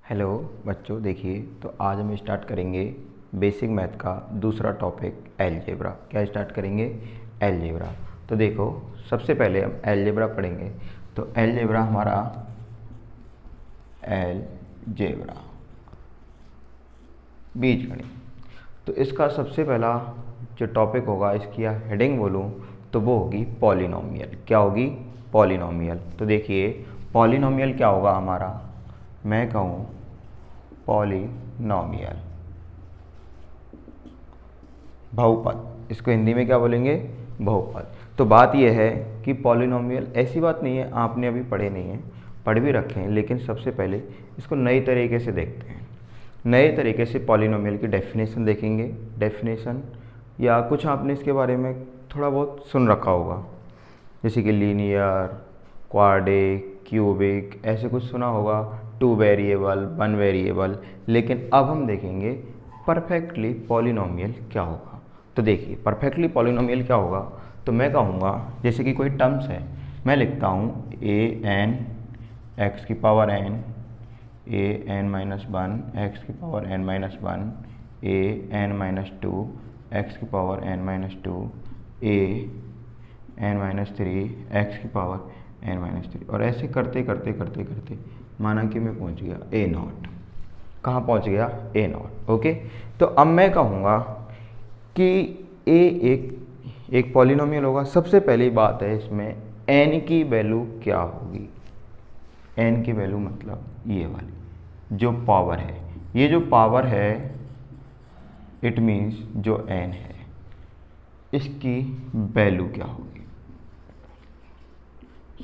Hello बच्चों, देखिए तो आज हम स्टार्ट करेंगे बेसिक मैथ का दूसरा टॉपिक अलजेब्रा। क्या स्टार्ट करेंगे? अलजेब्रा। तो देखो, सबसे पहले हम अलजेब्रा पढ़ेंगे। तो अलजेब्रा हमारा अलजेब्रा बीजगणित। तो इसका सबसे पहला जो टॉपिक होगा, इसकी हेडिंग बोलूँ तो वो होगी पॉलिनोमियल। क्या होगी? पॉलिनोमियल। तो देखिए, पॉलिनोमियल क्या होगा हमारा? मैं कहूँ पॉलिनोमियल, बहुपद। इसको हिंदी में क्या बोलेंगे? बहुपद। तो बात यह है कि पॉलिनोमियल ऐसी बात नहीं है, आपने अभी पढ़े नहीं है, पढ़ भी रखे हैं, लेकिन सबसे पहले इसको नई तरीके से देखते हैं। नए तरीके से पॉलिनोमियल की डेफिनेशन देखेंगे। डेफिनेशन या कुछ आपने इसके बारे में थोड़ा बहुत सुन रखा होगा, जैसे कि लीनियर, क्वाड्रिक, क्यूबिक, ऐसे कुछ सुना होगा, 2 वेरिएबल, 1 वेरिएबल। लेकिन अब हम देखेंगे परफेक्टली पॉलिनोमियल क्या होगा। तो देखिए, परफेक्टली पॉलिनोमियल क्या होगा, तो मैं कहूँगा जैसे कि कोई टर्म्स है, मैं लिखता हूँ an x की पावर n, an-1 x की पावर n-1, an-2 x की पावर n-2, an-3 x की पावर n-3, और ऐसे करते करते करते करते माना कि मैं पहुंच गया a0। कहाँ पहुंच गया? a0। ओके। तो अब मैं कहूँगा कि a एक पॉलिनोमियल होगा। सबसे पहली बात है इसमें n की वैल्यू क्या होगी। n की वैल्यू मतलब ये वाली जो पावर है, ये जो पावर है इट मीन्स जो n है, इसकी वैल्यू क्या होगी।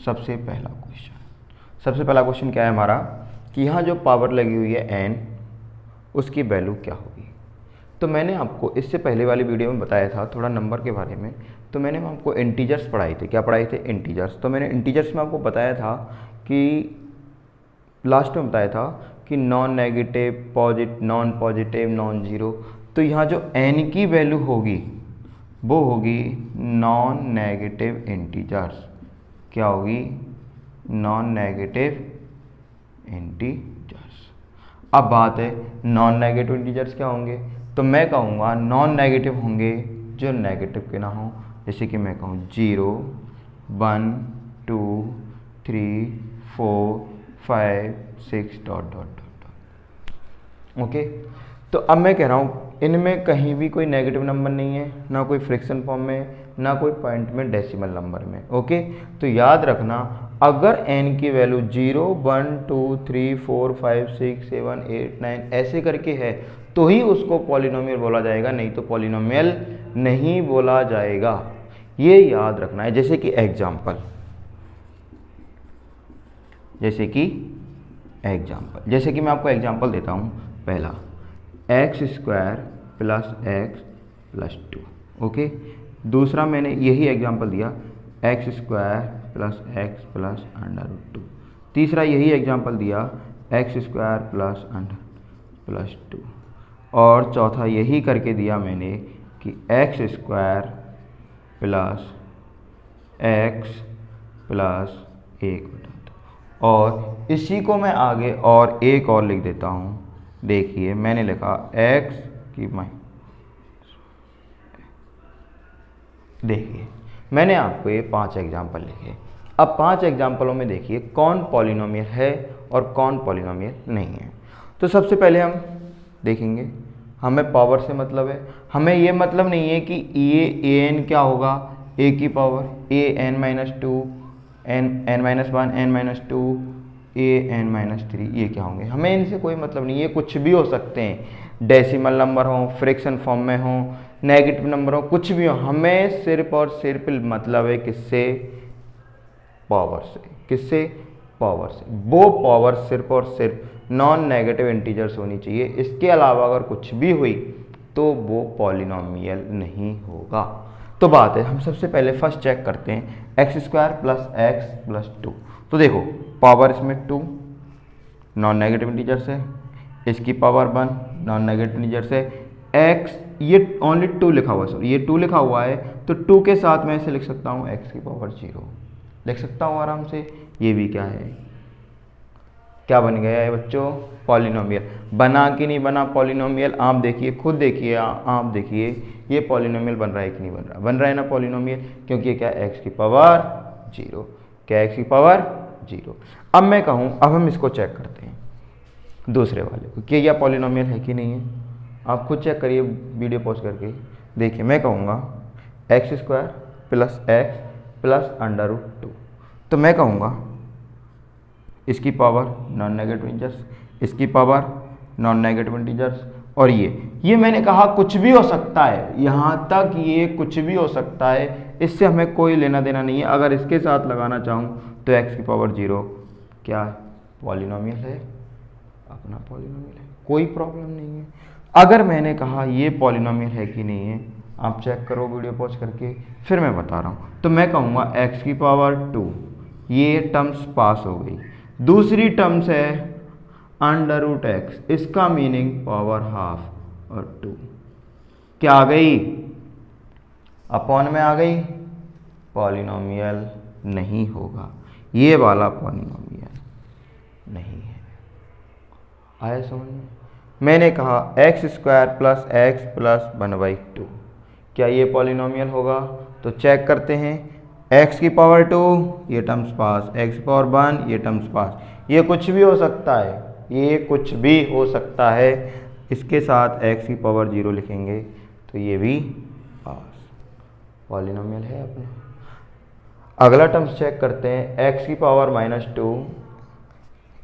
सबसे पहला क्वेश्चन क्या है हमारा कि यहाँ जो पावर लगी हुई है n, उसकी वैल्यू क्या होगी। तो मैंने आपको इससे पहले वाली वीडियो में बताया था थोड़ा नंबर के बारे में। तो मैंने आपको इंटीजर्स पढ़ाए थे। क्या पढ़ाए थे? इंटीजर्स। तो मैंने इंटीजर्स में आपको बताया था कि लास्ट में बताया था कि non negative, non positive, non zero. तो यहाँ जो n की वैल्यू होगी वो होगी नॉन नेगेटिव इंटीजर्स। क्या होगी? Non negative integers. अब बात है नॉन नेगेटिव इंटीजर्स क्या होंगे। तो मैं कहूँगा नॉन नेगेटिव होंगे जो नेगेटिव के ना हो, जैसे कि मैं कहूँ 0, 1, 2, 3, 4, 5, 6 डॉट डॉट डॉट। ओके। तो अब मैं कह रहा हूँ इनमें कहीं भी कोई नेगेटिव नंबर नहीं है, ना कोई फ्रैक्शन फॉर्म में, ना कोई पॉइंट में, डेसिमल नंबर में। ओके। तो याद रखना, अगर n की वैल्यू 0, 1, 2, 3, 4, 5, 6, 7, 8, 9 ऐसे करके है तो ही उसको पॉलिनोमियल बोला जाएगा, नहीं तो पॉलिनोमियल नहीं बोला जाएगा। ये याद रखना है। जैसे कि एग्जाम्पल, जैसे कि मैं आपको एग्जाम्पल देता हूँ। पहला x² + x + 2। ओके। दूसरा मैंने यही एग्जाम्पल दिया, x² + x + √2। तीसरा यही एग्जाम्पल दिया, x² + 2। और चौथा यही करके दिया मैंने कि x² + x + 1/2। और इसी को मैं आगे और एक और लिख देता हूँ। देखिए, मैंने लिखा x की देखिए, मैंने आपको ये 5 एग्जाम्पल लिखे। अब 5 एग्जाम्पलों में देखिए कौन पॉलिनोमियल है और कौन पॉलिनोमियल नहीं है। तो सबसे पहले हम देखेंगे, हमें पावर से मतलब है। हमें ये मतलब नहीं है कि ये an क्या होगा, a की power an-2, n-1, n-2, an-3, ये क्या होंगे। हमें इनसे कोई मतलब नहीं, ये कुछ भी हो सकते हैं। डेसिमल नंबर हो, फ्रैक्शन फॉर्म में हो, नेगेटिव नंबर हो, कुछ भी हो। हमें सिर्फ और सिर्फ मतलब है किससे? पावर से। किससे? पावर से। वो पावर सिर्फ और सिर्फ नॉन नेगेटिव इंटीजर्स होनी चाहिए। इसके अलावा अगर कुछ भी हुई तो वो पॉलिनोमियल नहीं होगा। तो बात है, हम सबसे पहले फर्स्ट चेक करते हैं x² + x + 2। तो देखो, पावर इसमें 2 नॉन नेगेटिव इंटीजर्स है, इसकी पावर 1 नॉन नेगेटिव इंटीजर्स है, x ये ओनली 2 लिखा हुआ है, सॉरी ये 2 लिखा हुआ है। तो 2 के साथ मैं इसे लिख सकता हूँ x की पावर 0, लिख सकता हूँ आराम से। ये भी क्या है? क्या बन गया है बच्चों? पॉलिनोमियल। बना कि नहीं बना पॉलिनोमियल? आप देखिए, खुद देखिए, आप देखिए ये पॉलिनोमियल बन रहा है कि नहीं बन रहा? बन रहा है ना पॉलिनोमियल, क्योंकि ये क्या एक्स की पावर 0, क्या एक्स की पावर 0। अब मैं कहूँ, अब हम इसको चेक करते हैं दूसरे वाले को कि यह पॉलिनोमियल है कि नहीं है। आप खुद चेक करिए वीडियो पॉज करके। देखिए मैं कहूँगा x square plus x plus √2, तो मैं कहूँगा इसकी पावर नॉन नेगेटिव इंटीजर्स, इसकी पावर नॉन नेगेटिव इंटीजर्स, और ये मैंने कहा कुछ भी हो सकता है, यहाँ तक ये कुछ भी हो सकता है, इससे हमें कोई लेना देना नहीं है। अगर इसके साथ लगाना चाहूँ तो x की पावर 0 क्या पॉलिनोमियल है, अपना पॉलिनोमियल है, कोई प्रॉब्लम नहीं है। अगर मैंने कहा ये पॉलिनोमियल है कि नहीं है, आप चेक करो वीडियो पॉज करके, फिर मैं बता रहा हूँ। तो मैं कहूँगा x की पावर 2, ये टर्म्स पास हो गई। दूसरी टर्म्स है √x, इसका मीनिंग पावर हाफ और 2 क्या आ गई? अपॉन में आ गई। पॉलिनोमियल नहीं होगा, ये वाला पॉलिनोमियल नहीं है। आया समझ में? मैंने कहा x square plus x plus 1/2, क्या ये पॉलिनोमियल होगा? तो चेक करते हैं। x की पावर 2 ये टर्म्स पास, x की पावर 1 ये टर्म्स पास, ये कुछ भी हो सकता है, ये कुछ भी हो सकता है। इसके साथ x की पावर 0 लिखेंगे तो ये भी पास, पॉलिनोमियल है अपना। अगला टर्म्स चेक करते हैं, x की पावर -2,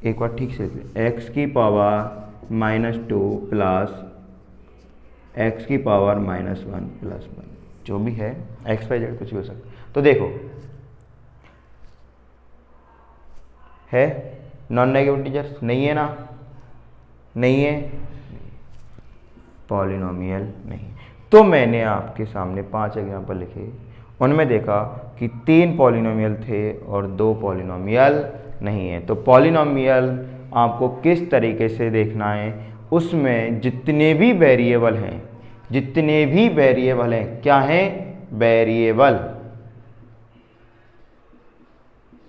एक बार ठीक से, x की पावर -2 प्लस x की पावर -1 प्लस 1, जो भी है x y z कुछ भी हो सकता है। तो देखो है नॉन नेगेटिव इंटीजर्स, नहीं है ना, नहीं है, पॉलिनोमियल नहीं। तो मैंने आपके सामने 5 एग्जांपल लिखे, उनमें देखा कि 3 पॉलिनोमियल थे और 2 पॉलिनोमियल नहीं है। तो पॉलिनोमियल आपको किस तरीके से देखना है, उसमें जितने भी वेरिएबल हैं, जितने भी वेरिएबल हैं, क्या हैं? वेरिएबल,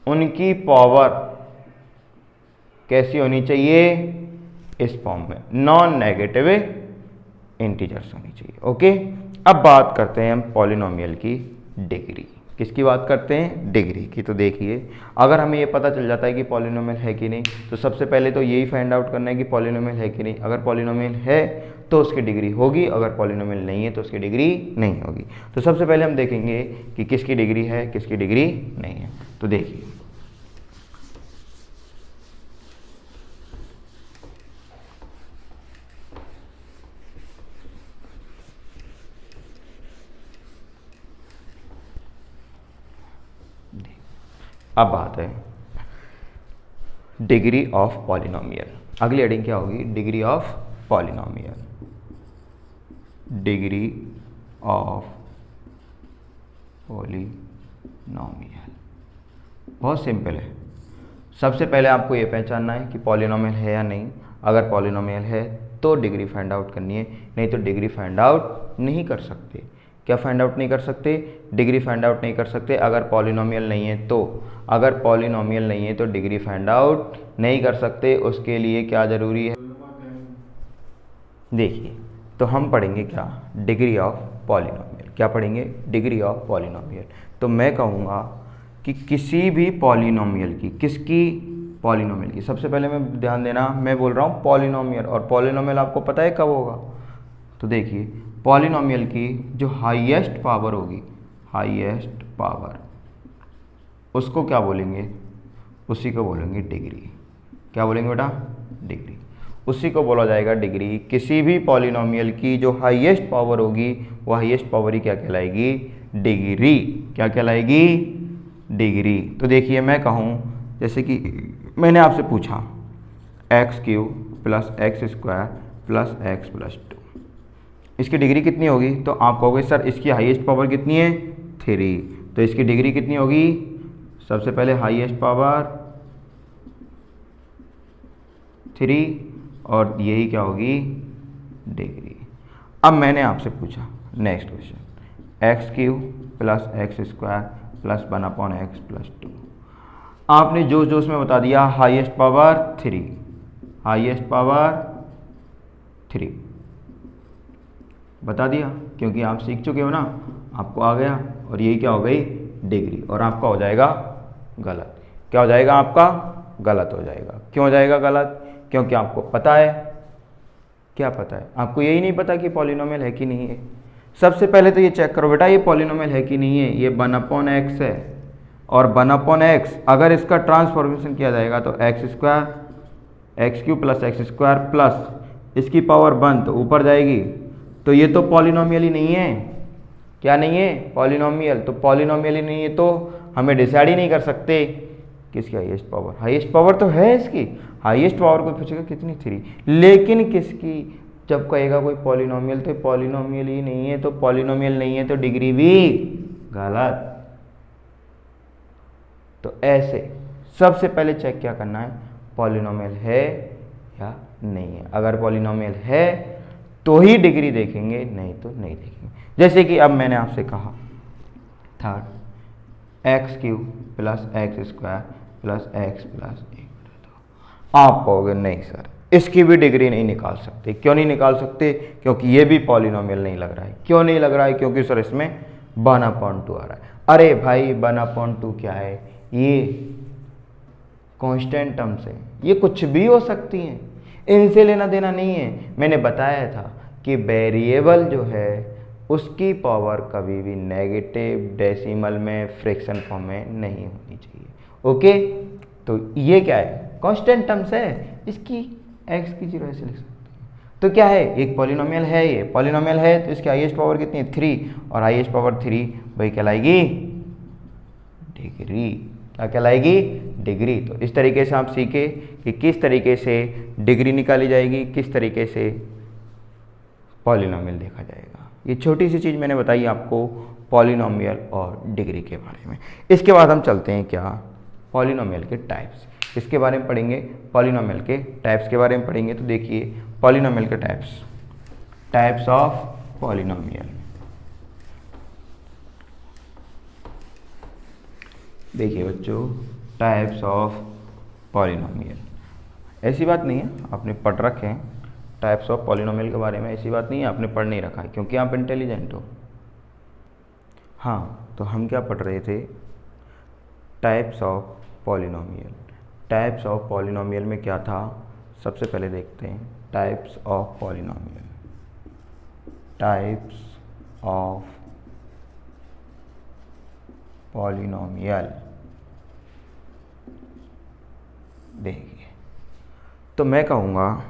उनकी पावर कैसी होनी चाहिए? इस फॉर्म में नॉन नेगेटिव इंटीजर्स होनी चाहिए। ओके, अब बात करते हैं हम पॉलिनोमियल की डिग्री। किसकी बात करते हैं? डिग्री की। तो देखिए, अगर हमें ये पता चल जाता है कि पॉलिनोमियल है कि नहीं, तो सबसे पहले तो यही फाइंड आउट करना है कि पॉलिनोमियल है कि नहीं। अगर पॉलिनोमियल है तो उसकी डिग्री होगी, अगर पॉलिनोमियल नहीं है तो उसकी डिग्री नहीं होगी। तो सबसे पहले हम देखेंगे कि किसकी डिग्री है, किसकी डिग्री नहीं है। तो देखिए, अब बात है डिग्री ऑफ पॉलिनोमियल। अगली हेडिंग क्या होगी? Degree of polynomial. Degree of polynomial बहुत सिंपल है। सबसे पहले आपको ये पहचानना है कि पॉलिनोमियल है या नहीं। अगर पॉलिनोमियल है तो डिग्री फाइंड आउट करनी है, नहीं तो डिग्री फाइंड आउट नहीं कर सकते। क्या फाइंड आउट नहीं कर सकते? डिग्री फाइंड आउट नहीं कर सकते अगर पॉलिनोमियल नहीं है तो। अगर पॉलिनोमियल नहीं है तो डिग्री फाइंड आउट नहीं कर सकते। उसके लिए क्या ज़रूरी है? देखिए, तो हम पढ़ेंगे क्या? Degree of polynomial. क्या पढ़ेंगे? Degree of polynomial. तो मैं कहूँगा कि किसी भी पॉलिनोमियल की, किसकी? पॉलिनोमियल की। सबसे पहले मैं ध्यान देना, मैं बोल रहा हूँ पॉलिनोमियल, और पॉलिनोमियल आपको पता है कब होगा? तो देखिए, पॉलिनोमियल की जो हाईएस्ट पावर होगी, हाईएस्ट पावर, उसको क्या बोलेंगे? उसी को बोलेंगे डिग्री। क्या बोलेंगे बेटा? डिग्री। उसी को बोला जाएगा डिग्री। किसी भी पॉलिनोमियल की जो हाईएस्ट पावर होगी, वो हाईएस्ट पावर ही क्या कहलाएगी? डिग्री। क्या कहलाएगी? डिग्री। तो देखिए, मैं कहूँ जैसे कि मैंने आपसे पूछा x³ plus x² plus x plus 2, इसकी डिग्री कितनी होगी? तो आप कहोगे सर इसकी हाईएस्ट पावर कितनी है? 3। तो इसकी डिग्री कितनी होगी? सबसे पहले हाईएस्ट पावर 3, और यही क्या होगी? डिग्री। अब मैंने आपसे पूछा next question, x³ plus x² plus 1/x plus 2, आपने जोश जोश में बता दिया हाईएस्ट पावर 3, हाईएस्ट पावर 3 बता दिया, क्योंकि आप सीख चुके हो ना, आपको आ गया। और यही क्या हो गई, डिग्री, और आपका हो जाएगा गलत। क्या हो जाएगा, आपका गलत हो जाएगा। क्यों हो जाएगा गलत, क्योंकि आपको पता है, क्या पता है आपको, यही नहीं पता कि पॉलिनोमियल है कि नहीं है। सबसे पहले तो ये चेक करो बेटा, ये पॉलिनोमियल है कि नहीं है। ये 1/x है, और 1/x अगर इसका ट्रांसफॉर्मेशन किया जाएगा तो x² प्लस x² प्लस इसकी पावर 1 तो ऊपर जाएगी, तो ये तो पॉलिनोमियल ही नहीं है। क्या नहीं है, पॉलिनोमियल। तो पॉलिनोमियल ही नहीं है तो हमें डिसाइड ही नहीं कर सकते किसकी हाईएस्ट पावर। हाईएस्ट पावर तो है इसकी, हाईएस्ट पावर को पूछेगा कितनी, 3, लेकिन किसकी, जब कहेगा कोई पॉलिनोमियल तो पॉलिनोमियल ही नहीं है, तो पॉलिनोमियल नहीं है तो डिग्री भी गलत। तो ऐसे सबसे पहले चेक क्या करना है, पॉलिनोमियल है या नहीं है। अगर पॉलिनोमियल है तो ही डिग्री देखेंगे, नहीं तो नहीं देखेंगे। जैसे कि अब मैंने आपसे कहा third x³ plus x² plus x plus 1, आप कहोगे नहीं सर इसकी भी डिग्री नहीं निकाल सकते। क्यों नहीं निकाल सकते, क्योंकि ये भी पॉलिनोमियल नहीं लग रहा है। क्यों नहीं लग रहा है, क्योंकि सर इसमें 1/2 आ रहा है। अरे भाई 1/2 क्या है, ये कांस्टेंट टर्म्स है, ये कुछ भी हो सकती हैं, इनसे लेना देना नहीं है। मैंने बताया था कि वेरिएबल जो है उसकी पावर कभी भी नेगेटिव डेसिमल में फ्रैक्शन फॉर्म में नहीं होनी चाहिए। ओके, तो ये क्या है, कांस्टेंट टर्म्स है, इसकी x की 0 ऐसे लिख सकते हैं। तो क्या है, एक पॉलिनोमियल है, ये पॉलिनोमियल है तो इसकी हाईएस्ट पावर कितनी है, 3, और हाईएस्ट पावर 3 वही कहलाएगी डिग्री। क्या कहलाएगी, डिग्री। तो इस तरीके से आप सीखे कि किस तरीके से डिग्री निकाली जाएगी, किस तरीके से पॉलिनोमियल देखा जाएगा। ये छोटी सी चीज़ मैंने बताई आपको पॉलिनोमियल और डिग्री के बारे में। इसके बाद हम चलते हैं क्या, पॉलिनोमियल के टाइप्स, इसके बारे में पढ़ेंगे। पॉलिनोमियल के टाइप्स के बारे में पढ़ेंगे। तो देखिए पॉलिनोमियल के टाइप्स ऑफ पॉलिनोमियल। देखिए बच्चों, टाइप्स ऑफ पॉलिनोमियल, ऐसी बात नहीं है आपने पढ़ रखे हैं टाइप्स ऑफ पॉलिनोमियल के बारे में, ऐसी बात नहीं है आपने पढ़ नहीं रखा है क्योंकि आप इंटेलिजेंट हो। हाँ, तो हम क्या पढ़ रहे थे, types of polynomial. Types of polynomial में क्या था, सबसे पहले देखते हैं types of polynomial. Types of polynomial, देखिए तो मैं कहूँगा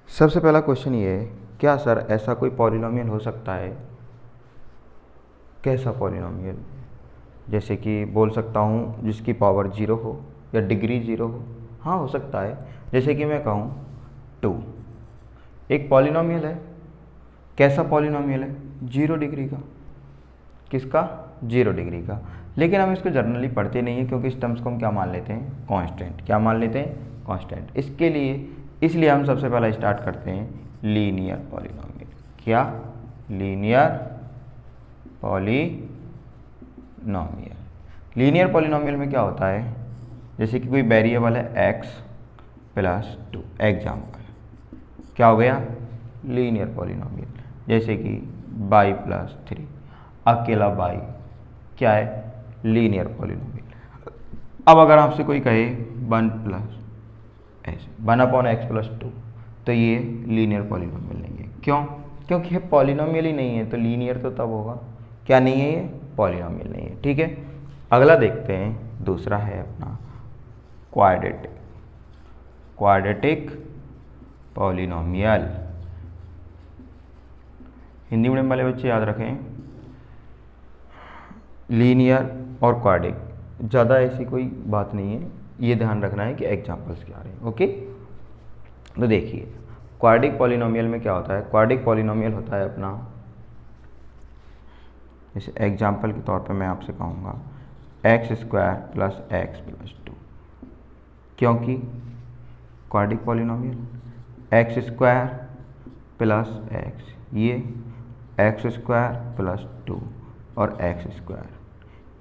सबसे पहला क्वेश्चन ये है, क्या सर ऐसा कोई पॉलिनोमियल हो सकता है, कैसा पॉलिनोमियल, जैसे कि बोल सकता हूँ जिसकी पावर 0 हो या डिग्री 0 हो। हाँ हो सकता है, जैसे कि मैं कहूँ 2 एक पॉलिनोमियल है। कैसा पॉलिनोमियल है, 0 डिग्री का। किसका, 0 डिग्री का। लेकिन हम इसको जनरली पढ़ते नहीं है क्योंकि इस टर्म्स को हम क्या मान लेते हैं, कांस्टेंट। क्या मान लेते हैं, कांस्टेंट। इसलिए हम सबसे पहला स्टार्ट करते हैं लीनियर पॉलिनोमियल। क्या, लीनियर पॉलिनोमियल। लीनियर पॉलिनोमियल में क्या होता है, जैसे कि कोई वेरिएबल है x प्लस 2, एग्जाम्पल क्या हो गया, लीनियर पॉलिनोमियल। जैसे कि y प्लस 3, अकेला y क्या है, लीनियर पॉलिनोमियल। अब अगर आपसे कोई कहे 1 प्लस 1/x प्लस 2, तो ये लीनियर पॉलिनोमियल नहीं है। क्यों, क्योंकि ये पॉलिनोमियल ही नहीं है, तो लीनियर तो तब होगा, क्या नहीं है, ये पॉलिनोमियल नहीं है। ठीक है, अगला देखते हैं, दूसरा है अपना क्वाड्रेटिक पॉलिनोमियल। हिंदी मीडियम वाले बच्चे याद रखें, लीनियर और क्वाड्रेटिक ज़्यादा ऐसी कोई बात नहीं है, ये ध्यान रखना है कि एग्जाम्पल्स क्या आ रहे हैं। ओके, तो देखिए क्वाड्रेटिक पॉलिनोमियल में क्या होता है, क्वाड्रेटिक पॉलिनोमियल होता है अपना, जैसे एग्जाम्पल के तौर पे मैं आपसे कहूँगा x² प्लस x प्लस 2, क्योंकि quadratic polynomial x² plus x, ये x² प्लस 2 और x²,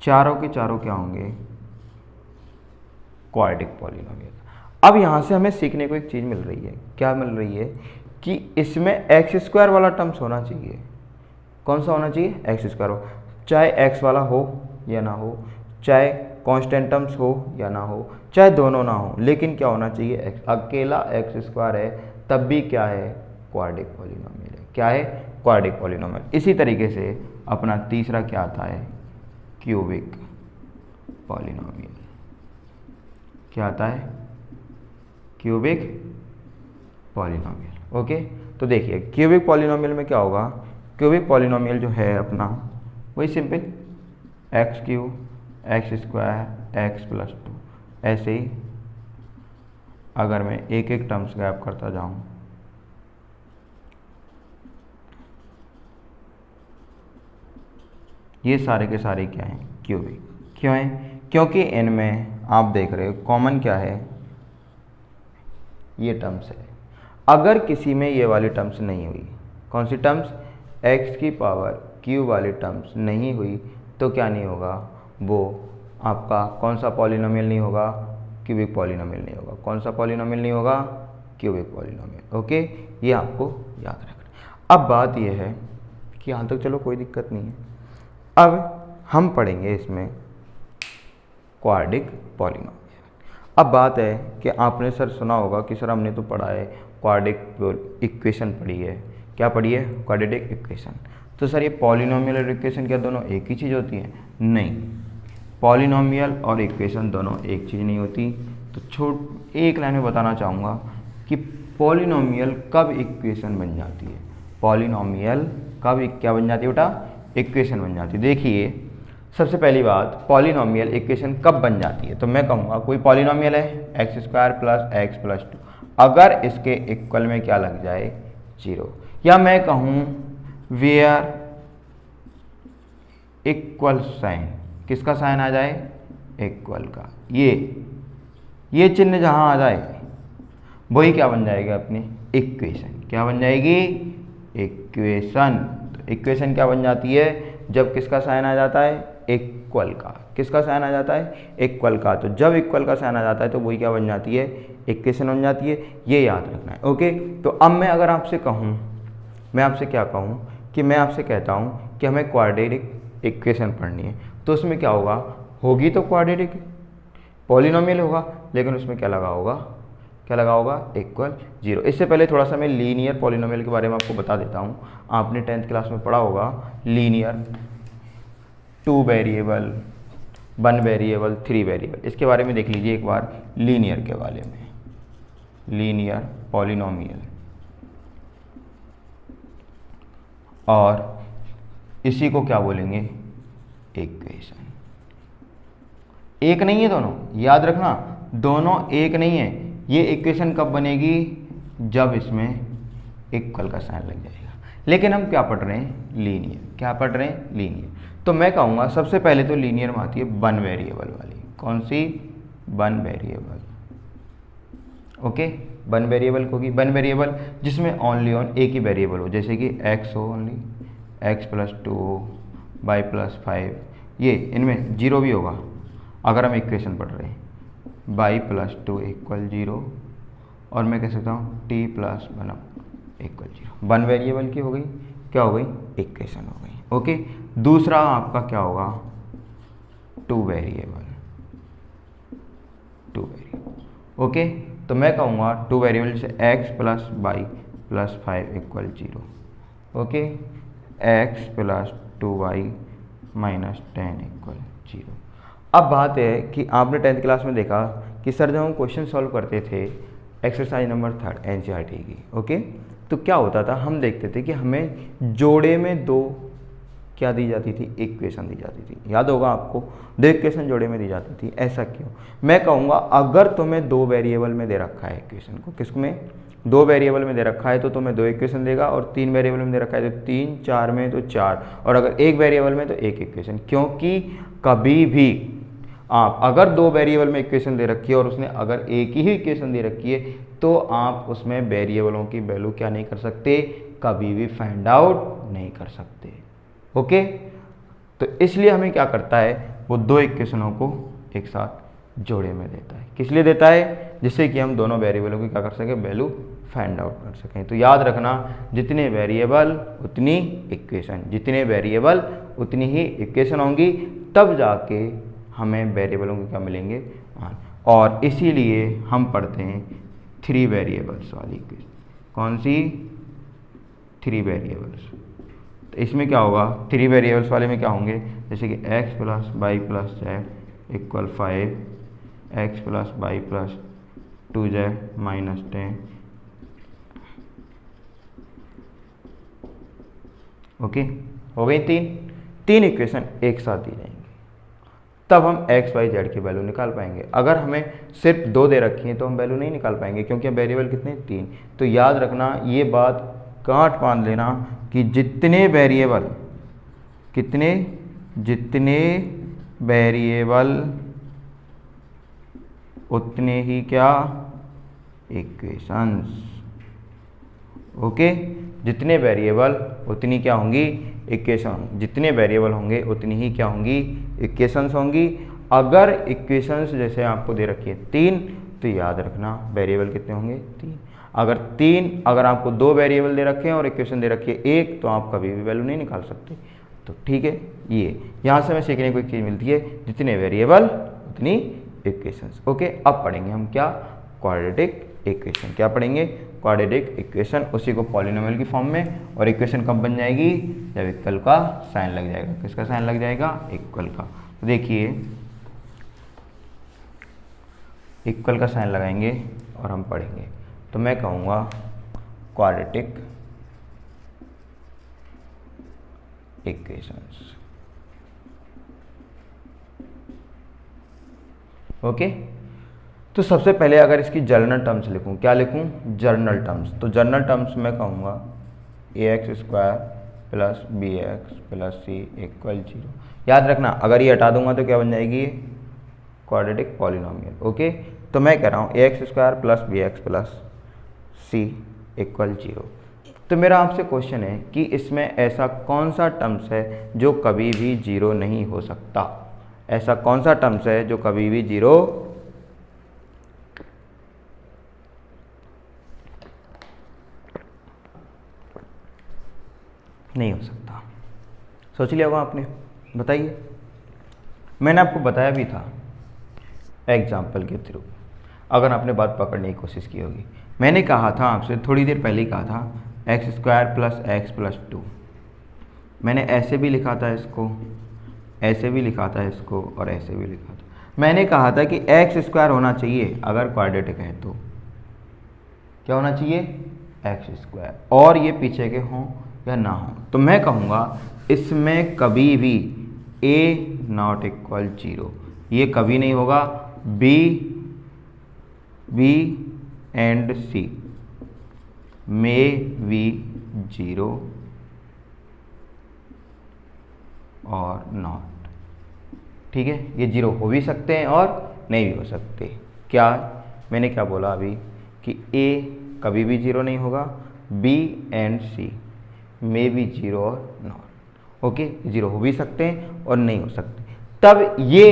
चारों के चारों क्या होंगे, क्वाड्रेटिक पॉलिनोमियल। अब यहाँ से हमें सीखने को एक चीज़ मिल रही है, क्या मिल रही है कि इसमें एक्स स्क्वायर वाला टर्म्स होना चाहिए। कौन सा होना चाहिए? एक्स स्क्वायर, चाहे एक्स वाला हो या ना हो, चाहे कांस्टेंट टर्म्स हो या ना हो, चाहे दोनों ना हो, लेकिन क्या होना चाहिए? एक्स, अकेला एक्स स्क्वायर है तब भी क्या है? क्वाड्रेटिक पॉलिनोमियल है। क्या है? Quadratic polynomial. इसी तरीके से अपना तीसरा क्या आता है? Cubic polynomial. क्या आता है? Cubic polynomial. ओके, तो देखिए क्यूबिक पॉलिनोमियल में क्या होगा? क्यूबिक पॉलिनोमियल जो है अपना वही simple x cube x square x plus 2, ऐसे ही अगर मैं एक एक टर्म्स गैप करता जाऊं, ये सारे के सारे क्या हैं? क्यूबिक। क्यों हैं? क्योंकि इनमें आप देख रहे हो कॉमन क्या है? ये टर्म्स है। अगर किसी में ये वाली टर्म्स नहीं हुई, कौन सी टर्म्स? एक्स की पावर क्यूब वाली टर्म्स नहीं हुई, तो क्या नहीं होगा? वो आपका कौन सा पॉलिनोमियल नहीं होगा? क्यूबिक पॉलिनोमियल नहीं होगा। कौन सा पॉलिनोमियल नहीं होगा? Cubic polynomial. ओके, ये आपको याद रखना। अब बात ये है कि यहाँ तक चलो कोई दिक्कत नहीं है। अब हम पढ़ेंगे इसमें क्वाड्रेटिक पॉलिनोमियल। अब बात है कि आपने सर सुना होगा कि सर हमने तो पढ़ा है क्वाड्रेटिक इक्वेशन पढ़ी है। क्या पढ़ी है? Quadratic equation. तो सर ये पॉलिनोमियल और इक्वेशन क्या दोनों एक ही चीज़ होती है? नहीं, पॉलिनोमियल और इक्वेशन दोनों एक चीज़ नहीं होती। तो एक लाइन में बताना चाहूँगा कि पॉलिनोमियल कब इक्वेशन बन जाती है? पॉलिनोमियल कब क्या बन जाती है बेटा? इक्वेशन बन जाती है। देखिए सबसे पहली बात, पॉलिनोमियल इक्वेशन कब बन जाती है? तो मैं कहूँगा कोई पॉलिनोमियल है x square plus x plus 2, अगर इसके इक्वल में क्या लग जाए? 0, या मैं कहूँ वेयर इक्वल साइन, किसका साइन आ जाए? इक्वल का। ये चिन्ह जहाँ आ जाए वही क्या बन जाएगा? अपनी इक्वेशन। क्या बन जाएगी? इक्वेशन। तो इक्वेशन क्या बन जाती है? जब किसका साइन आ जाता है? इक्वल का। किसका साइन आ जाता है? इक्वल का। तो जब इक्वल का साइन आ जाता है तो वही क्या बन जाती है? इक्वेशन बन जाती है। ये याद रखना है। ओके, तो अब मैं अगर आपसे कहूँ, मैं आपसे क्या कहूँ कि मैं आपसे कहता हूँ कि हमें क्वाड्रेटिक इक्वेशन पढ़नी है, तो उसमें क्या होगा? होगी तो क्वाड्रेटिक पॉलिनोमियल होगा, लेकिन उसमें क्या लगा होगा? क्या लगा होगा? इक्वल 0। इससे पहले थोड़ा सा मैं लीनियर पॉलिनोमियल के बारे में आपको बता देता हूँ। आपने 10th क्लास में पढ़ा होगा लीनियर, 2 वेरिएबल, 1 वेरिएबल, 3 वेरिएबल। इसके बारे में देख लीजिए एक बार लीनियर के बारे में। लीनियर पॉलिनोमियल, और इसी को क्या बोलेंगे? इक्वेशन। एक नहीं है दोनों, याद रखना, दोनों एक नहीं है। ये इक्वेशन कब बनेगी? जब इसमें इक्वल का साइन लग जाएगा। लेकिन हम क्या पढ़ रहे हैं? लीनियर। क्या पढ़ रहे हैं? लीनियर। तो मैं कहूँगा सबसे पहले तो लीनियर में आती है 1 वेरिएबल वाली। कौन सी? 1 वेरिएबल। ओके, 1 वेरिएबल होगी। 1 वेरिएबल जिसमें ओनली एक ही वेरिएबल हो, जैसे कि x हो, only x plus 2 y plus 5, ये इनमें 0 भी होगा अगर हम इक्वेशन पढ़ रहे हैं। y प्लस 2 इक्वल 0, और मैं कह सकता हूँ t प्लस 1 इक्वल 0। 1 वेरिएबल की हो गई, क्या हो गई? इक्वेशन हो गई। ओके, दूसरा आपका क्या होगा? 2 वेरिएबल। ओके, तो मैं कहूँगा 2 वेरिएबल से x plus y plus 5 equal 0। Okay, x plus 2y minus 10 equal 0। अब बात है कि आपने 10th क्लास में देखा कि सर जब हम क्वेश्चन सॉल्व करते थे एक्सरसाइज नंबर 3 एनसीईआरटी की, ओके, तो क्या होता था? हम देखते थे कि हमें जोड़े में 2 क्या दी जाती थी? इक्वेशन दी जाती थी। याद होगा आपको, 2 इक्वेशन जोड़े में दी जाती थी। ऐसा क्यों? मैं कहूँगा अगर तुम्हें 2 वेरिएबल में दे रखा है इक्वेशन को, किसमें? 2 वेरिएबल में दे रखा है तो तुम्हें 2 इक्वेशन देगा, और 3 वेरिएबल में दे रखा है तो 3, 4 में तो 4, और अगर 1 वेरिएबल में तो 1 इक्वेशन। क्योंकि कभी भी आप अगर 2 वेरिएबल में इक्वेशन दे रखी है और उसने अगर एक ही इक्वेशन दे रखी है, तो आप उसमें वेरिएबलों की वैल्यू क्या नहीं कर सकते? कभी भी फाइंड आउट नहीं कर सकते। ओके, तो इसलिए हमें क्या करता है? वो 2 इक्वेशनों को एक साथ जोड़े में देता है। किस लिए देता है? जिससे कि हम दोनों वेरिएबलों की क्या कर सकें, वैल्यू फाइंड आउट कर सकें। तो याद रखना, जितने वेरिएबल उतनी इक्वेशन, जितने वेरिएबल उतनी ही इक्वेशन होंगी, तब जाके हमें वेरिएबलों के क्या मिलेंगे, मान। और इसीलिए हम पढ़ते हैं 3 वेरिएबल्स वाली इक्वेशन। कौन सी? 3 वेरिएबल्स। तो इसमें क्या होगा, 3 वेरिएबल्स वाले में क्या होंगे, जैसे कि x plus y plus z equal 5, x plus y plus 2z minus 10। Okay, हो गई तीन इक्वेशन एक साथ दी जाएंगी, तब हम x y z की वैल्यू निकाल पाएंगे। अगर हमें सिर्फ 2 दे रखी है तो हम वैल्यू नहीं निकाल पाएंगे, क्योंकि वेरिएबल कितने, 3। तो याद रखना, ये बात गांठ बांध लेना कि जितने वेरिएबल उतने ही क्या, इक्वेशंस। ओके, जितने वेरिएबल उतनी क्या होंगी, इक्वेशन। जितने वेरिएबल होंगे उतनी ही क्या होंगी, इक्वेशंस होंगी। अगर इक्वेशंस जैसे आपको दे रखी है 3, तो याद रखना वेरिएबल कितने होंगे, 3। अगर आपको 2 वेरिएबल दे रखे हैं और इक्वेशन दे रखी है 1, तो आप कभी भी वैल्यू नहीं निकाल सकते। तो ठीक है, ये यहाँ से हमें सीखने को एक चीज़ मिलती है, जितने वेरिएबल उतनी इक्वेशंस। ओके, अब पढ़ेंगे हम क्या, क्वाड्रेटिक इक्वेशन। क्या पढ़ेंगे, क्वाड्रेटिक इक्वेशन, उसी को पॉलिनोमियल की फॉर्म में। और इक्वेशन कब बन जाएगी, जब इक्वल का साइन लग जाएगा। किसका साइन लग जाएगा, इक्वल का। तो देखिए, इक्वल का साइन लगाएंगे और हम पढ़ेंगे। तो मैं कहूँगा क्वाड्रेटिक इक्वेशंस। ओके, तो सबसे पहले अगर इसकी जर्नल टर्म्स लिखूं, क्या लिखूं, जर्नल टर्म्स। तो जर्नल टर्म्स में कहूँगा ax² plus bx plus c equal 0। याद रखना, अगर ये हटा दूंगा तो क्या बन जाएगी, क्वाड्रेटिक पॉलिनोमियल। ओके, तो मैं कह रहा हूँ ax² plus bx plus c equal 0। तो मेरा आपसे क्वेश्चन है कि इसमें ऐसा कौन सा टर्म्स है जो कभी भी 0 नहीं हो सकता। ऐसा कौन सा टर्म्स है जो कभी भी 0 नहीं हो सकता। सोच लिया होगा आपने, बताइए। मैंने आपको बताया भी था एग्जाम्पल के थ्रू, अगर आपने बात पकड़ने की कोशिश की होगी। मैंने कहा था आपसे थोड़ी देर पहले ही कहा था x² प्लस x प्लस 2। मैंने ऐसे भी लिखा था इसको, ऐसे भी लिखा था इसको, और ऐसे भी लिखा था। मैंने कहा था कि x² होना चाहिए अगर क्वाड्रेटिक है तो। क्या होना चाहिए, x², और ये पीछे के हों या ना हो। तो मैं कहूँगा इसमें कभी भी a नॉट इक्वल 0, ये कभी नहीं होगा। b एंड c में भी 0 और नॉट। ठीक है, ये 0 हो भी सकते हैं और नहीं भी हो सकते। क्या मैंने क्या बोला अभी कि a कभी भी 0 नहीं होगा, b एंड c में भी 0 और नॉट। ओके, 0 हो भी सकते हैं और नहीं हो सकते। तब ये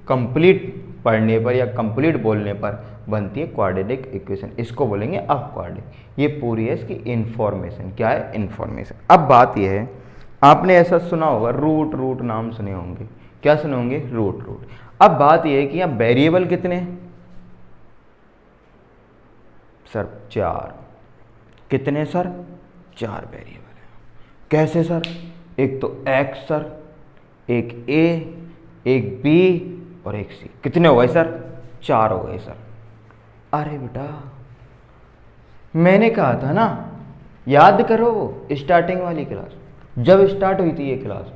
कंप्लीट पढ़ने पर या कंप्लीट बोलने पर बनती है क्वाड्रेटिक इक्वेशन। इसको बोलेंगे अब क्वाड्रेटिक। ये पूरी है इसकी इंफॉर्मेशन। क्या है, इंफॉर्मेशन। अब बात ये है, आपने ऐसा सुना होगा, रूट नाम सुने होंगे। क्या सुने होंगे, रूट। अब बात ये है कि यहाँ वेरिएबल कितने हैं सर, 4। कितने सर, 4 वेरिएबल हैं। कैसे सर, एक तो x सर, एक a, एक b और एक c। कितने हो गए सर, 4 हो गए सर। अरे बेटा, मैंने कहा था ना, याद करो स्टार्टिंग वाली क्लास, जब स्टार्ट हुई थी ये क्लास,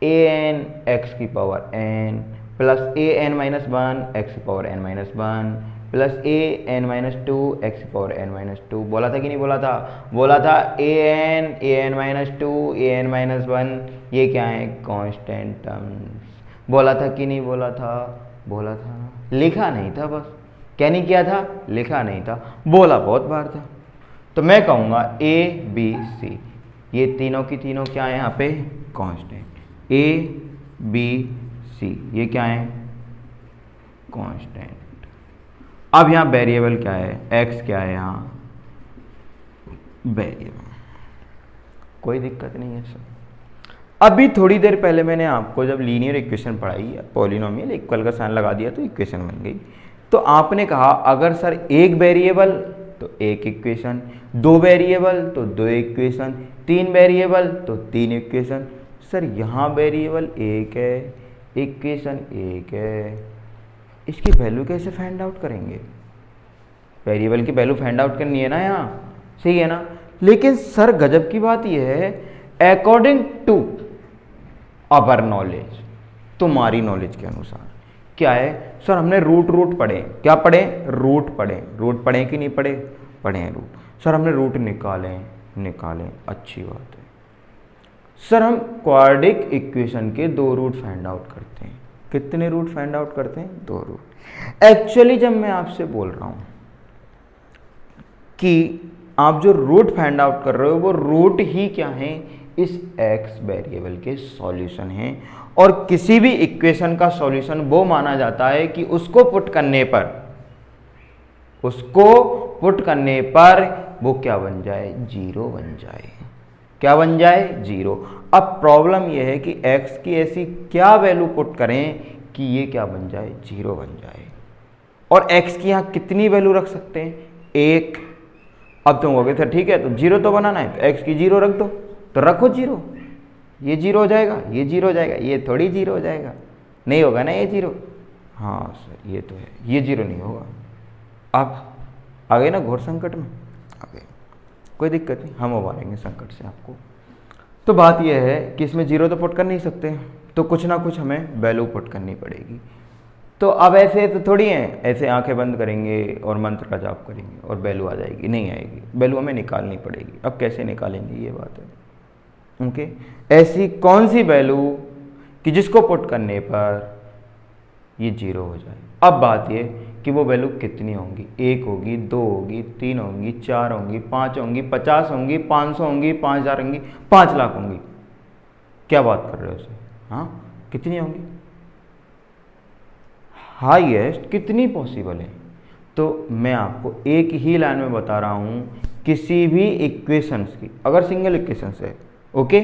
an x की power n plus an minus 1 x की power n minus 1 plus an minus 2 x की पावर n माइनस 2। बोला था कि नहीं बोला था, बोला था an माइनस 2 an माइनस 1 ये क्या है, कांस्टेंट टर्म्स। बोला था कि नहीं बोला था, बोला था। लिखा नहीं था, बस क्या नहीं किया था, लिखा नहीं था, बोला बहुत बार था। तो मैं कहूँगा a b c, ये तीनों की तीनों क्या है यहाँ पे, कांस्टेंट। a b c ये क्या है, कांस्टेंट। अब यहाँ वेरिएबल क्या है, x क्या है, यहाँ वेरिएबल, कोई दिक्कत नहीं है सर। अभी थोड़ी देर पहले मैंने आपको जब लीनियर इक्वेशन पढ़ाई है, पॉलिनोमियल इक्वल का साइन लगा दिया तो इक्वेशन बन गई। तो आपने कहा अगर सर एक वेरिएबल तो एक इक्वेशन, दो वेरिएबल तो दो इक्वेशन, तीन वेरिएबल तो तीन इक्वेशन। सर यहाँ वेरिएबल एक है, इक्वेशन एक है, इसकी वैल्यू कैसे फाइंड आउट करेंगे? वेरिएबल की वैल्यू फाइंड आउट करनी है ना यहाँ, सही है ना। लेकिन सर गजब की बात यह है, अकॉर्डिंग टू अवर नॉलेज, तुम्हारी नॉलेज के अनुसार क्या है सर, हमने रूट पढ़े, क्या पढ़े, रूट पढ़े कि नहीं पढ़े, पढ़े हैं रूट। सर हमने रूट निकाले, अच्छी बात है। सर हम क्वाड्रेटिक इक्वेशन के दो रूट फाइंड आउट करते हैं। कितने रूट फाइंड आउट करते हैं? दो रूट। एक्चुअली जब मैं आपसे बोल रहा हूं कि आप जो रूट फाइंड आउट कर रहे हो वो रूट ही क्या है, इस x वेरिएबल के सॉल्यूशन हैं। और किसी भी इक्वेशन का सॉल्यूशन वो माना जाता है कि उसको पुट करने पर वो क्या बन जाए, जीरो बन जाए। क्या बन जाए? जीरो। अब प्रॉब्लम यह है कि x की ऐसी क्या वैल्यू पुट करें कि ये क्या बन जाए, जीरो बन जाए। और x की यहाँ कितनी वैल्यू रख सकते हैं? एक। अब तुम कहोगे सर ठीक है तो जीरो तो बनाना है, तो x की जीरो रख दो, तो रखो जीरो, ये जीरो हो जाएगा, ये जीरो हो जाएगा, ये थोड़ी जीरो हो जाएगा, नहीं होगा ना ये जीरो। हाँ सर ये तो है, ये जीरो नहीं होगा। अब आ गए ना घोर संकट में, आ गए, कोई दिक्कत नहीं, हम उबारेंगे संकट से आपको। तो बात यह है कि इसमें जीरो तो पुट कर नहीं सकते, तो कुछ ना कुछ हमें वैल्यू पुट करनी पड़ेगी। तो अब ऐसे तो थोड़ी हैं, ऐसे आंखें बंद करेंगे और मंत्र का जाप करेंगे और वैल्यू आ जाएगी, नहीं आएगी, वैल्यू हमें निकालनी पड़ेगी। अब कैसे निकालेंगे, ये बात है। ओके, ऐसी कौन सी वैल्यू कि जिसको पुट करने पर ये जीरो हो जाए। अब बात ये कि वो वैल्यू कितनी होंगी, एक होगी, दो होगी, तीन होंगी, चार होंगी, पाँच होंगी, 50 होंगी, 500 होंगी, 5000 होंगी, 5 लाख होंगी, क्या बात कर रहे हो सर? हाँ कितनी होंगी, हाईएस्ट कितनी पॉसिबल है? तो मैं आपको एक ही लाइन में बता रहा हूँ, किसी भी इक्वेशंस की, अगर सिंगल इक्वेशंस है, ओके,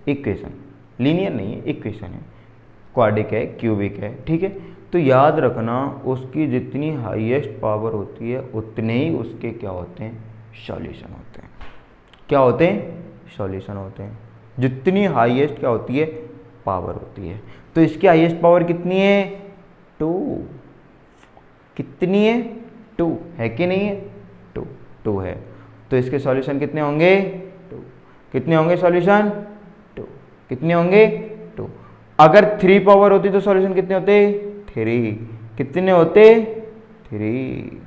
इक्वेशन लीनियर नहीं है, इक्वेशन है, क्वाड्रिक है, क्यूबिक है, ठीक है, तो याद रखना उसकी जितनी हाईएस्ट पावर होती है उतने ही उसके क्या होते हैं, सॉल्यूशन होते हैं। क्या होते हैं? सॉल्यूशन होते हैं। जितनी हाईएस्ट क्या होती है, पावर होती है। तो इसकी हाईएस्ट पावर कितनी है? 2। कितनी है? 2 है कि नहीं है? 2 है। तो इसके सॉल्यूशन कितने होंगे? 2। कितने होंगे सॉल्यूशन? 2। कितने होंगे? 2। अगर 3 पावर होती तो सॉल्यूशन कितने होते? 3। कितने होते? 3।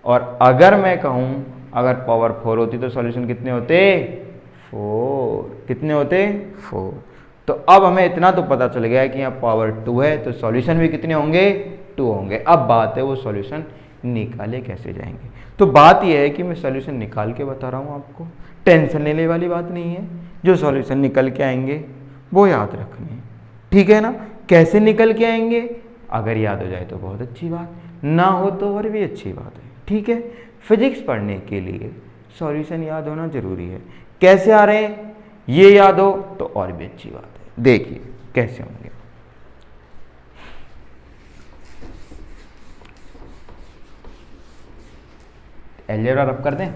और अगर मैं कहूं अगर पावर 4 होती तो सॉल्यूशन कितने होते? 4। कितने होते? 4। तो अब हमें इतना तो पता चल गया कि यहाँ पावर 2 है, तो सॉल्यूशन भी कितने होंगे? 2 होंगे। अब बात है वो सॉल्यूशन निकाले कैसे जाएंगे। तो बात यह है कि मैं सॉल्यूशन निकाल के बता रहा हूँ आपको, टेंशन लेने वाली बात नहीं है। जो सॉल्यूशन निकल के आएंगे वो याद रखने, ठीक है ना। कैसे निकल के आएंगे, अगर याद हो जाए तो बहुत अच्छी बात, ना हो तो और भी अच्छी बात है, ठीक है। फिजिक्स पढ़ने के लिए सॉल्यूशन याद होना जरूरी है। कैसे आ रहे हैं ये याद हो तो और भी अच्छी बात है। देखिए कैसे होंगे। एलजेब्रा रब कर दें?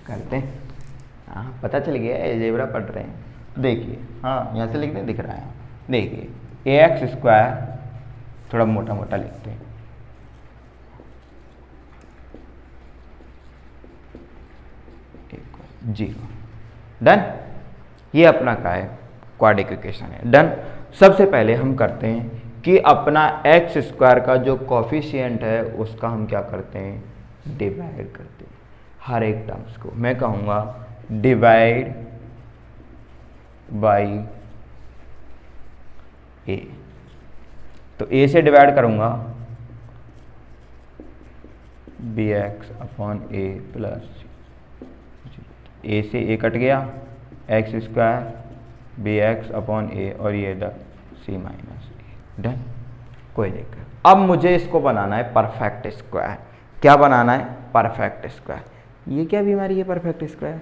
करते हैं। हाँ पता चल गया एलजेब्रा पढ़ रहे हैं। देखिए हाँ यहाँ से लिख दें, दिख रहा है। देखिए ax² थोड़ा मोटा मोटा लिखते हैं, जीरो। डन। ये अपना का है क्वाड्रिक इक्वेशन है। डन। सबसे पहले हम करते हैं कि अपना x² का जो कॉफिशिएंट है उसका हम क्या करते हैं, डिवाइड करते हैं। हर एक टर्म्स को मैं कहूँगा डिवाइड बाई a। तो a से डिवाइड करूँगा bx/a प्लस a से a कट गया, x² bx/a और ये c - a। डन। कोई दिक्कत। अब मुझे इसको बनाना है परफेक्ट स्क्वायर। क्या बनाना है? Perfect square. ये क्या बीमारी है परफेक्ट स्क्वायर?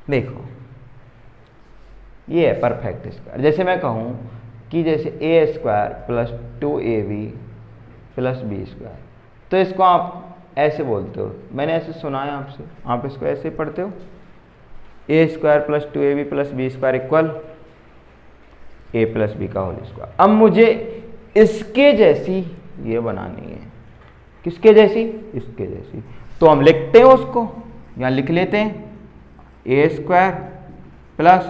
देखो ये है परफेक्ट स्क्वायर। जैसे मैं कहूँ कि जैसे a square plus 2ab plus b square, तो इसको आप ऐसे बोलते हो, मैंने ऐसे सुना है आपसे, आप इसको ऐसे पढ़ते हो, a square plus 2ab plus b square equal a plus b का होल स्क्वायर। अब मुझे इसके जैसी ये बनानी है। किसके जैसी? इसके जैसी। तो हम लिखते हैं उसको, यहाँ लिख लेते हैं a square plus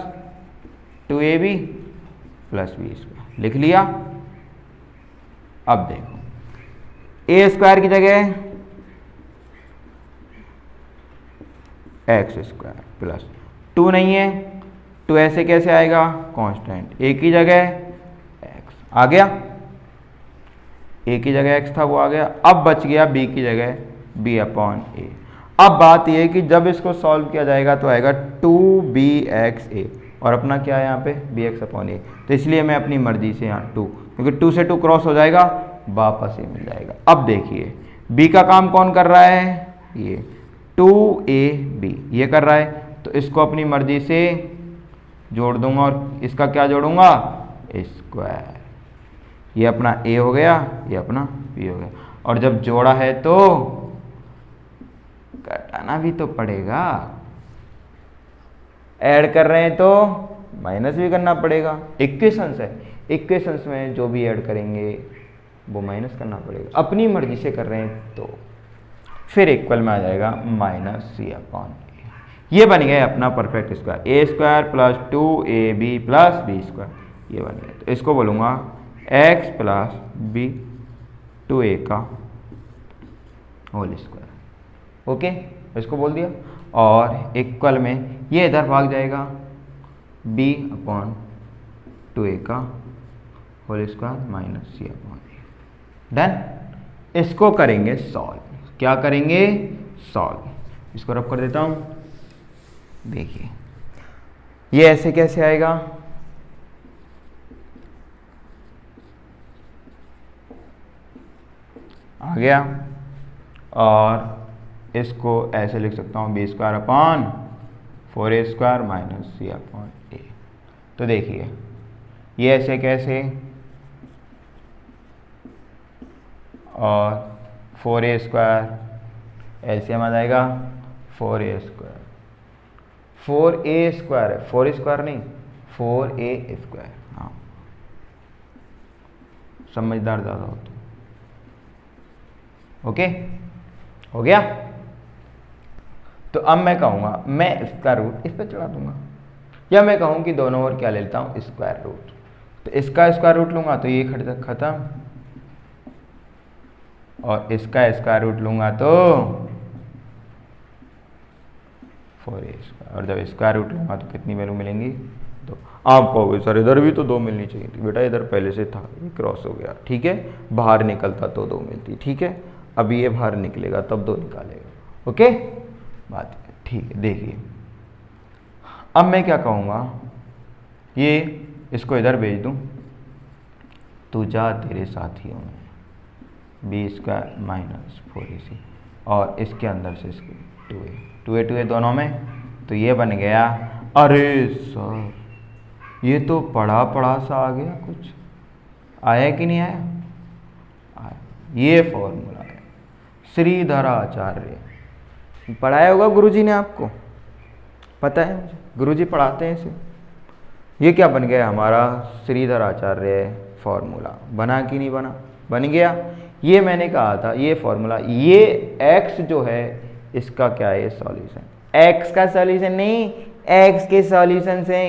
2ab plus b square, लिख लिया। अब देखो ए स्क्वायर की जगह एक्स स्क्वायर प्लस 2 नहीं है, 2 ऐसे कैसे आएगा? कांस्टेंट। ए की जगह एक्स आ गया, ए की जगह एक्स था वो आ गया। अब बच गया बी की जगह बी अपॉन ए। अब बात यह है कि जब इसको सॉल्व किया जाएगा तो आएगा 2bxa, और अपना क्या है यहाँ पे? bx upon a. तो इसलिए मैं अपनी मर्जी से यहाँ 2, क्योंकि 2 से 2 क्रॉस हो जाएगा, वापस ए मिल जाएगा। अब देखिए b का काम कौन कर रहा है? ये 2ab ये कर रहा है, तो इसको अपनी मर्जी से जोड़ दूंगा और इसका क्या जोड़ूंगा? स्क्वायर। ये अपना a हो गया, ये अपना b हो गया। और जब जोड़ा है तो घटाना भी तो पड़ेगा, ऐड कर रहे हैं तो माइनस भी करना पड़ेगा। इक्वेशंस है, इक्वेशंस में जो भी ऐड करेंगे वो माइनस करना पड़ेगा। अपनी मर्जी से कर रहे हैं तो फिर इक्वल में आ जाएगा माइनस सी अपॉन ए। ये बन गया अपना perfect square. A square plus 2ab plus b square, ये बन गया। तो इसको बोलूँगा एक्स प्लस बी 2a का होल स्क्वायर। ओके, इसको बोल दिया। और इक्वल में ये इधर भाग जाएगा b अपॉन 2a का whole square minus c upon ए। डन। इसको करेंगे सॉल्व। क्या करेंगे? सॉल्व। इसको रब कर देता हूं। देखिए ये ऐसे कैसे आएगा? आ गया। और इसको ऐसे लिख सकता हूँ b square upon 4a square minus c upon a. तो देखिए ये ऐसे कैसे, और 4a स्क्वायर एलसीएम आ जाएगा 4a स्क्वायर, 4a स्क्वायर है, 4 स्क्वायर नहीं 4a स्क्वायर। हाँ समझदार ज़्यादा हो तो। ओके हो गया। तो अब मैं कहूँगा मैं इसका रूट इस पर चढ़ा दूंगा, या मैं कहूँ कि दोनों ओर क्या ले लेता हूँ? Square root. तो इसका स्क्वायर रूट लूँगा तो ये खत्म, और इसका स्क्वायर रूट लूँगा तो 4a स्क्वायर, और जब स्क्वायर रूट लूँगा तो कितनी वैल्यू मिलेंगी? 2। आप कहोगे सर इधर भी तो 2 मिलनी चाहिए थी। बेटा इधर पहले से था, ये क्रॉस हो गया, ठीक है। बाहर निकलता तो 2 मिलती, ठीक है। अभी ये बाहर निकलेगा तब 2 निकालेगा। ओके बात ठीक है। देखिए अब मैं क्या कहूँगा, ये इसको इधर भेज दूँ, तू जा तेरे साथियों में बी स्क्वायर माइनस 4ac, और इसके अंदर से इसको 2a दोनों में, तो ये बन गया। अरे सर ये तो पढ़ा सा आ गया, कुछ आया कि नहीं आया? आया। ये फॉर्मूला है श्रीधर आचार्य, पढ़ाया होगा गुरुजी ने, आपको पता है मुझे, गुरुजी पढ़ाते हैं इसे। ये क्या बन गया हमारा? श्रीधर आचार्य फॉर्मूला। बना कि नहीं बना? बन गया। ये मैंने कहा था ये फॉर्मूला, ये x जो है इसका क्या है? सॉल्यूशन। x का सॉल्यूशन नहीं, x के सॉल्यूशन से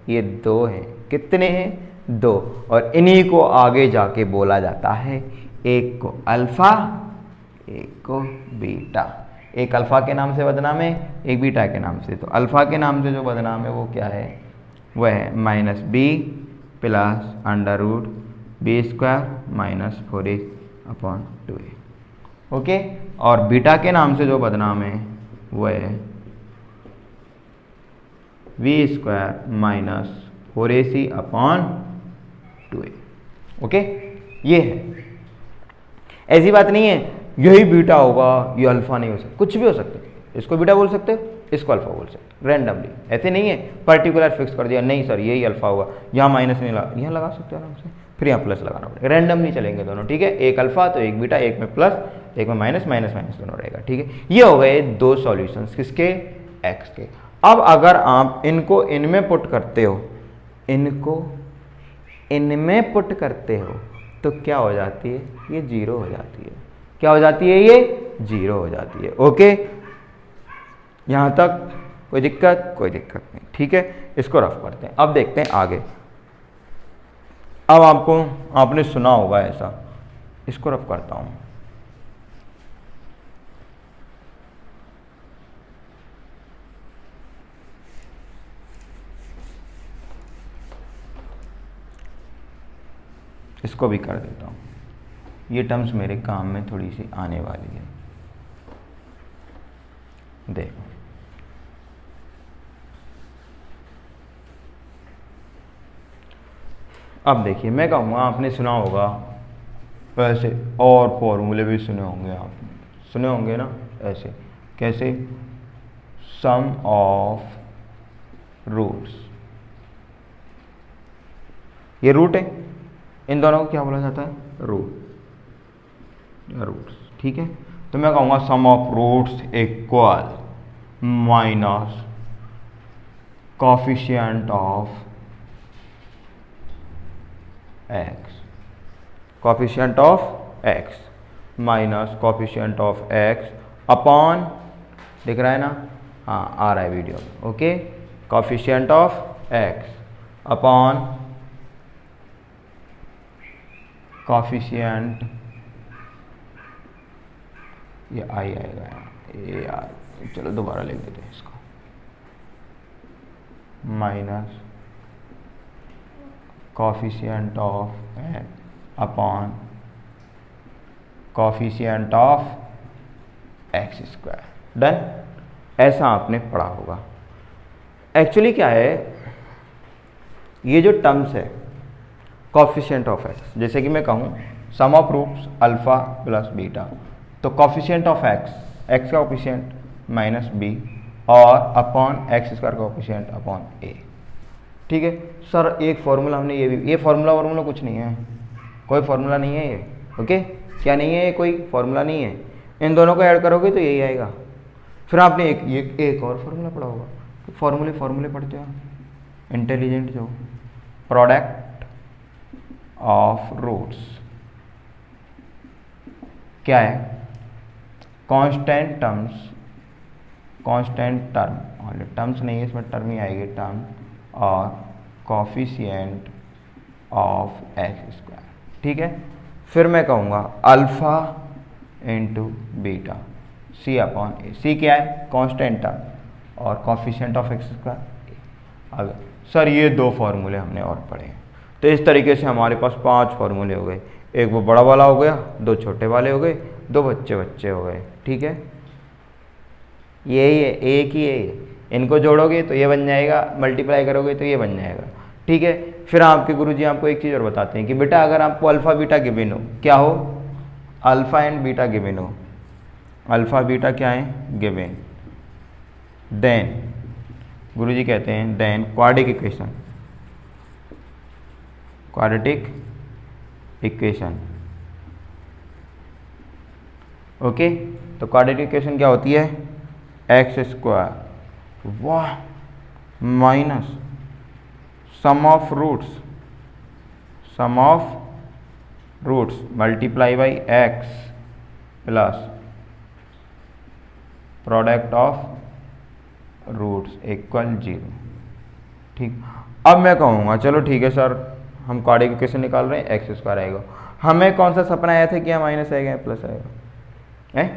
ये 2 हैं। कितने हैं? 2। और इन्हीं को आगे जाके बोला जाता है, एक को अल्फा एक को बीटा। एक अल्फा के नाम से बदनाम है, एक बीटा के नाम से। तो अल्फा के नाम से जो बदनाम है वो क्या है? वह है minus b plus under root b square minus 4a upon 2a। Okay. और बीटा के नाम से जो बदनाम है वह है b square minus 4ac upon 2a। Okay ये है, ऐसी बात नहीं है यही बीटा होगा, ये अल्फा नहीं हो सकता, कुछ भी हो सकता है। इसको बीटा बोल सकते हो, इसको अल्फा बोल सकते हो, रैंडमली। ऐसे नहीं है पर्टिकुलर फिक्स कर दिया, नहीं सर यही अल्फा होगा, यहाँ माइनस नहीं लगा, यहाँ लगा सकते हो आराम से, फिर यहाँ प्लस लगाना पड़ेगा। रैंडमली चलेंगे दोनों, ठीक है, एक अल्फा तो एक बीटा, एक में प्लस एक में माइनस, माइनस माइनस दोनों रहेगा, ठीक है। ये हो गए दो सॉल्यूशंस किसके, एक्स के। अब अगर आप इनको इनमें पुट करते हो, इनको इनमें पुट करते हो तो क्या हो जाती है, ये जीरो हो जाती है। क्या हो जाती है, ये जीरो हो जाती है। ओके, यहां तक कोई दिक्कत, कोई दिक्कत नहीं, ठीक है। इसको रफ करते हैं, अब देखते हैं आगे। अब आपने सुना होगा ऐसा, इसको रफ करता हूं। इसको भी कर देता हूं, ये टर्म्स मेरे काम में थोड़ी सी आने वाली है। देखो अब देखिए, मैं कहूँगा आपने सुना होगा वैसे, और फॉर्मूले भी सुने होंगे, आपने सुने होंगे ना, ऐसे कैसे, सम ऑफ रूट्स, ये रूट है, इन दोनों को क्या बोला जाता है, रूट्स, ठीक है। तो मैं कहूँगा sum of roots equal minus coefficient of x, coefficient of x minus coefficient of x upon, दिख रहा है ना, हाँ आ रहा है वीडियो में, okay, coefficient of x upon coefficient, ये आई आएगा ये यार, चलो दोबारा लिख देते हैं इसको, minus coefficient of x upon coefficient of x square. Done, ऐसा आपने पढ़ा होगा। एक्चुअली क्या है, ये जो टर्म्स है कोफिशिएंट ऑफ एक्स, जैसे कि मैं कहूँ sum of roots alpha plus beta, तो कोफिशिएंट ऑफ एक्स, एक्स का कोफिशिएंट माइनस बी और अपॉन एक्स स्क्वायर का कोफिशिएंट अपॉन ए, ठीक है। सर एक फॉर्मूला हमने ये फार्मूला कुछ नहीं है, कोई फार्मूला नहीं है ये, ओके, क्या नहीं है, ये कोई फार्मूला नहीं है, इन दोनों को ऐड करोगे तो यही आएगा। फिर आपने एक और फार्मूला पढ़ा होगा, तो फार्मूले पढ़ते हो इंटेलिजेंट जो, प्रोडक्ट ऑफ रूट्स क्या है, कांस्टेंट टर्म, और टर्म्स नहीं है इसमें, टर्म ही आएगी, टर्म और कोफिशिएंट ऑफ एक्स स्क्वायर, ठीक है। फिर मैं कहूँगा अल्फा इंटू बीटा सी अपॉन ए, सी क्या है, कांस्टेंट टर्म और कोफिशिएंट ऑफ एक्स स्क्वायर। अब सर ये दो फार्मूले हमने और पढ़े हैं, तो इस तरीके से हमारे पास 5 फार्मूले हो गए, एक वो बड़ा वाला हो गया, 2 छोटे वाले हो गए, 2 बच्चे हो गए, ठीक है। यही है, एक ही है, इनको जोड़ोगे तो ये बन जाएगा, मल्टीप्लाई करोगे तो ये बन जाएगा, ठीक है। फिर आपके गुरुजी आपको एक चीज़ और बताते हैं कि बेटा अगर आपको अल्फ़ा बीटा गिवन हो, क्या हो, अल्फ़ा एंड बीटा गिवन हो, अल्फ़ा बीटा क्या है गिवन, देन गुरुजी कहते हैं देन क्वाड्रेटिक इक्वेशन, ओके। तो क्वाड्रेटिक इक्वेशन क्या होती है, एक्स स्क्वायर वाह minus sum of roots multiply by x plus product of roots equal 0, ठीक। अब मैं कहूँगा चलो ठीक है सर, हम क्वाड्रेटिक इक्वेशन निकाल रहे हैं, एक्स स्क्वायर आएगा, हमें कौन सा सपना आया था कि यहाँ माइनस आएगा प्लस आएगा, है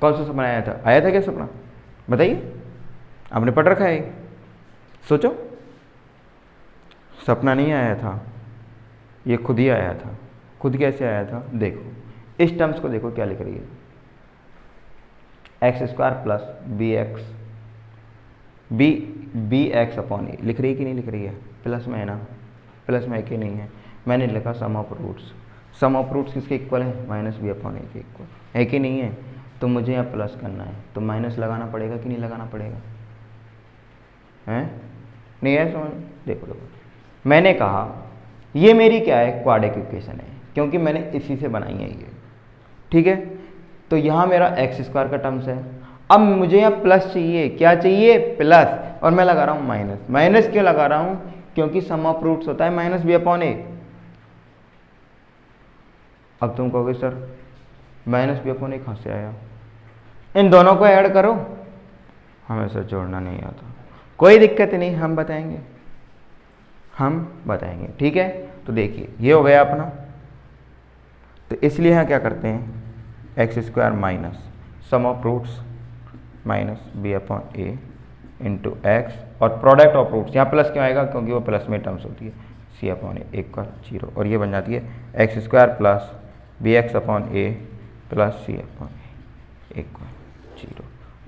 कौन सा सपना आया था क्या सपना, बताइए, आपने पढ़ रखा है, सोचो। सपना नहीं आया था, ये खुद ही आया था। खुद कैसे आया था, देखो इस टर्म्स को देखो क्या लिख रही है, x square plus b x upon a, लिख रही है कि नहीं लिख रही है, प्लस में है ना, प्लस में कि नहीं है, मैंने लिखा sum of roots, sum of roots किसके इक्वल है, माइनस बी अपॉन ए के इक्वल है कि नहीं है। तो मुझे यहाँ प्लस करना है तो माइनस लगाना पड़ेगा कि नहीं लगाना पड़ेगा, हैं नहीं है समझ। देखो देखो मैंने कहा ये मेरी क्या है, क्वाड्रेटिक इक्वेशन है, क्योंकि मैंने इसी से बनाई है ये, ठीक है। तो यहाँ मेरा एक्स स्क्वायर का टर्म्स है। अब मुझे यहाँ प्लस चाहिए, क्या चाहिए, प्लस, और मैं लगा रहा हूँ माइनस। माइनस क्यों लगा रहा हूँ, क्योंकि सम ऑफ रूट्स होता है माइनस बी अपॉन ए। अब तुम कहोगे सर माइनस बी अपॉन ए कहाँ से आया, इन दोनों को ऐड करो। हमें सर जोड़ना नहीं आता, कोई दिक्कत नहीं, हम बताएंगे, ठीक है। तो देखिए ये हो गया अपना, तो इसलिए यहाँ क्या करते हैं, x square minus sum of roots minus b upon a into x, और प्रोडक्ट ऑफ रूट्स, यहाँ प्लस क्यों आएगा, क्योंकि वो प्लस में टर्म्स होती है, सी अपॉन ए इक्वल 0, और ये बन जाती है x square plus b x upon a plus c upon a equal 0,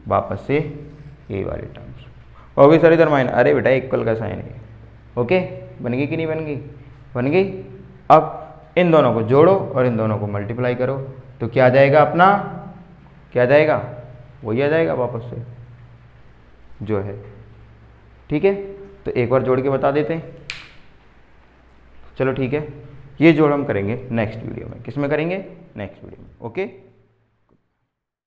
वापस से ए वाली टर्म्स होगी सर इधर माइनस, अरे बेटा इक्वल का साइन है, ओके, बन गई कि नहीं बन गई, बन गई। अब इन दोनों को जोड़ो और इन दोनों को मल्टीप्लाई करो, तो क्या आ जाएगा अपना, क्या आ जाएगा, वही आ जाएगा वापस से जो है, ठीक है। तो एक बार जोड़ के बता देते हैं, चलो ठीक है। ये जोड़ हम करेंगे नेक्स्ट वीडियो में, किस में करेंगे, नेक्स्ट वीडियो में, ओके।